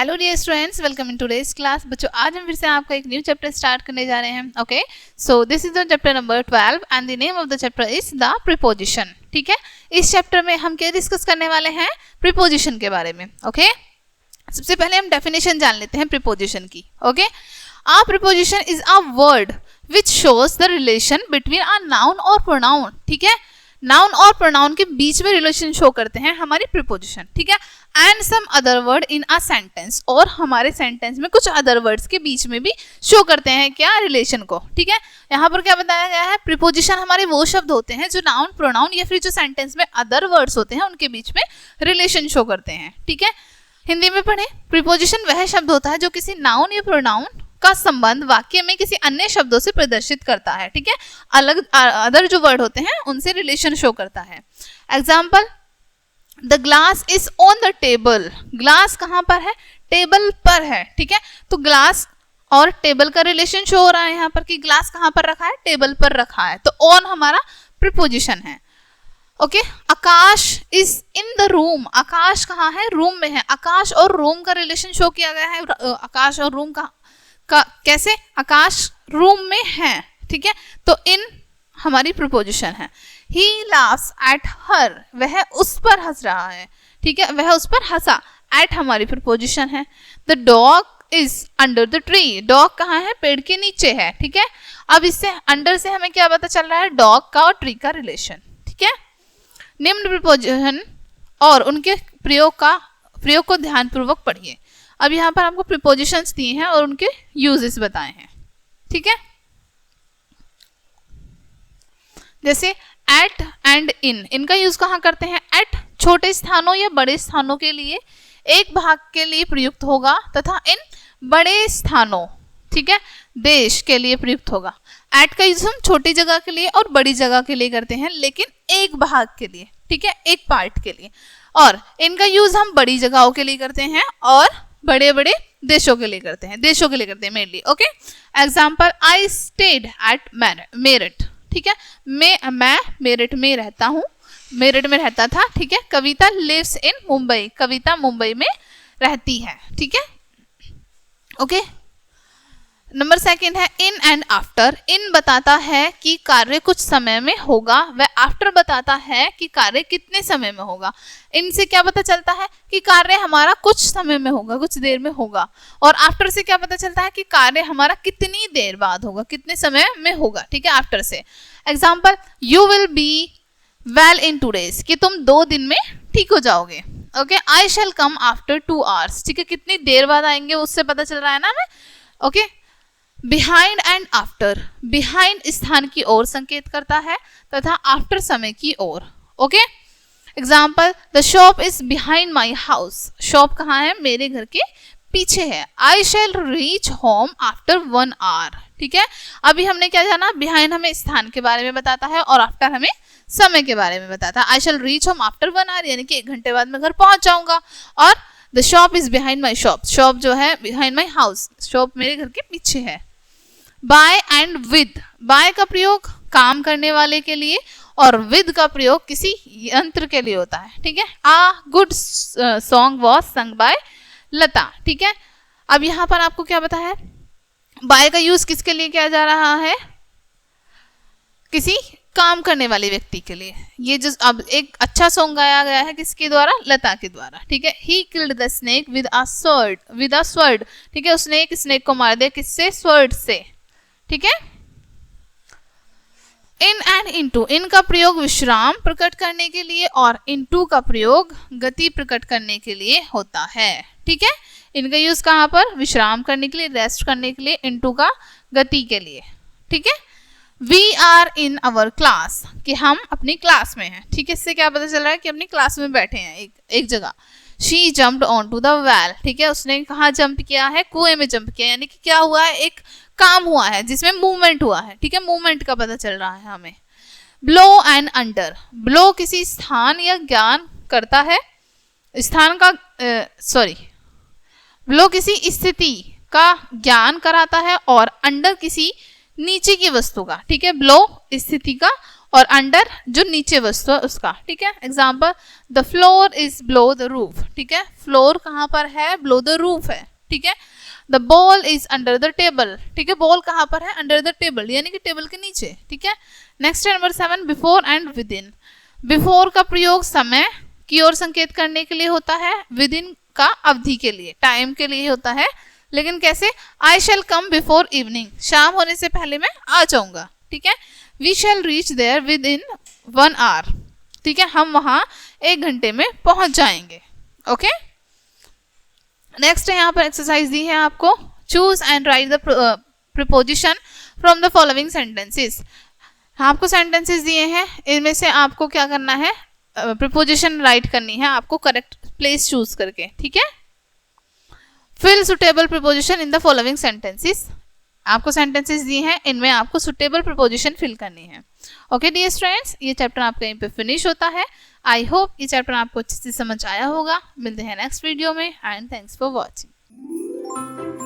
Hello dear students, welcome in today's class. बच्चों, आज हम फिर से आपका एक न्यू चैप्टर स्टार्ट करने जा रहे हैं। Okay, so this is the chapter number 12 and the name of the chapter is the preposition. ठीक है, इस चैप्टर में हम क्या डिस्कस करने वाले हैं? प्रीपोजिशन के बारे में। ओके, सबसे पहले हम डेफिनेशन जान लेते हैं प्रीपोजिशन की। Okay, a preposition is a word which shows the relation between a noun और प्रोनाउन। ठीक है, नाउन और प्रोनाउन के बीच में रिलेशन शो करते हैं हमारी प्रीपोजिशन। ठीक है, and some other word in a sentence, और हमारे सेंटेंस में कुछ अदर वर्ड्स के बीच में भी शो करते हैं क्या? रिलेशन को। ठीक है, यहाँ पर क्या बताया गया है? प्रीपोजिशन हमारे वो शब्द होते हैं जो नाउन, प्रोनाउन या फिर जो सेंटेंस में अदर वर्ड्स होते हैं उनके बीच में रिलेशन शो करते हैं। ठीक है, हिंदी में पढ़े, प्रीपोजिशन वह शब्द होता है जो किसी नाउन या प्रोनाउन का संबंध वाक्य में किसी अन्य शब्दों से प्रदर्शित करता है। ठीक है, अलग अदर जो वर्ड होते हैं उनसे रिलेशन शो करता है। Example, the glass is on the table. Glass कहाँ पर है? टेबल पर है। ठीक है, तो ग्लास और टेबल का रिलेशन शो हो रहा है यहाँ पर कि ग्लास कहाँ पर रखा है? टेबल पर रखा है, तो ऑन हमारा प्रीपोजिशन है। Okay, Akash is in the room. Akash कहाँ है? रूम में है। आकाश और रूम का रिलेशन शो किया गया है। आकाश और रूम का कैसे? आकाश रूम में है। ठीक है, तो इन हमारी प्रीपोजिशन है। He laughs at her, वह उस पर हंस रहा है। ठीक है, वह उस पर हंसा। at हमारी प्रीपोजिशन है। The dog is under the tree, dog कहाँ है? पेड़ के नीचे है। ठीक है, अब इससे अंडर से हमें क्या पता चल रहा है? डॉग का और ट्री का रिलेशन। ठीक है, निम्न प्रीपोजिशन और उनके प्रयोग को ध्यानपूर्वक पढ़िए। अब यहाँ पर आपको प्रीपोजिशंस दिए हैं और उनके यूजेस बताए हैं। ठीक है, जैसे एट एंड इन, इनका यूज कहाँ करते हैं? एट छोटे स्थानों या बड़े स्थानों के लिए एक भाग के लिए प्रयुक्त होगा, तथा इन बड़े स्थानों, ठीक है, देश के लिए प्रयुक्त होगा। एट का यूज हम छोटी जगह के लिए और बड़ी जगह के लिए करते हैं, लेकिन एक भाग के लिए। ठीक है, एक पार्ट के लिए। और इनका यूज हम बड़ी जगहों के लिए करते हैं और बड़े बड़े देशों के लिए करते हैं, mainly. Okay, example, I stayed at Meerut. ठीक है, मैं मेरठ में रहता हूँ, मेरठ में रहता था। ठीक है, कविता लिव्स इन मुंबई, कविता मुंबई में रहती है। ठीक है, ओके, नंबर सेकंड है इन एंड आफ्टर। इन बताता है कि कार्य कुछ समय में होगा, वह आफ्टर बताता है कि कार्य कितने समय में होगा। इनसे क्या पता चलता है? कि कार्य हमारा कुछ समय में होगा, कुछ देर में होगा। और आफ्टर से क्या पता चलता है? कि कार्य हमारा कितनी देर बाद होगा, कितने समय में होगा। ठीक है, आफ्टर से। Example, you will be well in 2 days, कि तुम 2 दिन में ठीक हो जाओगे। ओके, आई शैल कम आफ्टर 2 hours। ठीक है, कितनी देर बाद आएंगे उससे पता चल रहा है ना हमें। Okay, behind and after, behind स्थान की ओर संकेत करता है तथा आफ्टर समय की ओर। Okay, example, the shop is behind my house. Shop कहाँ है? मेरे घर के पीछे है। I shall reach home after 1 hour। ठीक है, अभी हमने क्या जाना? बिहाइंड हमें स्थान के बारे में बताता है और आफ्टर हमें समय के बारे में बताता है। I shall reach home after 1 hour, यानी कि 1 घंटे बाद मैं घर पहुंच जाऊंगा। और the shop is behind my shop, shop जो है बिहाइंड माई हाउस, शॉप मेरे घर के पीछे है। बाय एंड विद, बाय का प्रयोग काम करने वाले के लिए और विद का प्रयोग किसी यंत्र के लिए होता है। ठीक है, a good song was sung by Lata. ठीक है, अब यहाँ पर आपको क्या पता है? बाय का यूज किसके लिए किया जा रहा है? किसी काम करने वाले व्यक्ति के लिए। ये जो अब एक अच्छा सॉन्ग गाया गया है किसके द्वारा? लता के द्वारा। ठीक है, he killed the snake with a sword. ठीक है, उसने एक स्नेक को मार दिया, किससे? स्वर्ड से। ठीक है, इन एंड इनटू, इन का प्रयोग विश्राम प्रकट करने के लिए और इनटू का प्रयोग गति प्रकट करने के लिए होता है। ठीक है, इनका यूज कहाँ पर? विश्राम करने के लिए, रेस्ट करने के लिए, इनटू का गति के लिए। ठीक है, we are in our class, कि हम अपनी क्लास में हैं। ठीक है, इससे क्या पता चल रहा है? कि अपनी क्लास में बैठे हैं एक जगह। She jumped on to the well. ठीक है, उसने कहाँ जंप किया है? कुएं में जंप किया, यानी कि क्या हुआ है? एक काम हुआ है जिसमें मूवमेंट हुआ है। ठीक है, मूवमेंट का पता चल रहा है हमें। ब्लो एंड अंडर, ब्लो किसी स्थान या ज्ञान करता है, स्थान का ब्लो किसी स्थिति का ज्ञान कराता है और अंडर किसी नीचे की वस्तु का। ठीक है, ब्लो स्थिति का और अंडर जो नीचे वस्तु है उसका, ठीक है। Example, the floor is below the roof, ठीक है। फ्लोर कहाँ पर है? बिलो द रूफ है, ठीक है। The ball is under the table, ठीक है। बॉल कहाँ पर है? अंडर द टेबल, यानी कि टेबल के नीचे, ठीक है। नेक्स्ट है number 7, before and with in. Before का प्रयोग समय की ओर संकेत करने के लिए होता है, विद इन का अवधि के लिए, टाइम के लिए होता है। लेकिन कैसे? आई शैल कम बिफोर इवनिंग, शाम होने से पहले मैं आ जाऊंगा, ठीक है। We shall reach there within 1 hour, ठीक है। हम वहां 1 घंटे में पहुंच जाएंगे, ओके। नेक्स्ट है यहाँ पर एक्सरसाइज दी है आपको, choose and right the preposition from the following sentences. आपको सेंटेंसेस दिए हैं, इनमें से आपको क्या करना है? प्रीपोजिशन राइट करनी है आपको, करेक्ट प्लेस चूज करके, ठीक है। Fill suitable preposition in the following sentences. आपको सेंटेंसेस दिए हैं, इनमें आपको सुटेबल प्रीपोजिशन फिल करनी है, ओके डियर स्टूडेंट्स। ये चैप्टर आपका यहीं पे फिनिश होता है। आई होप ये चैप्टर आपको अच्छे से समझ आया होगा। मिलते हैं नेक्स्ट वीडियो में, एंड थैंक्स फॉर वॉचिंग।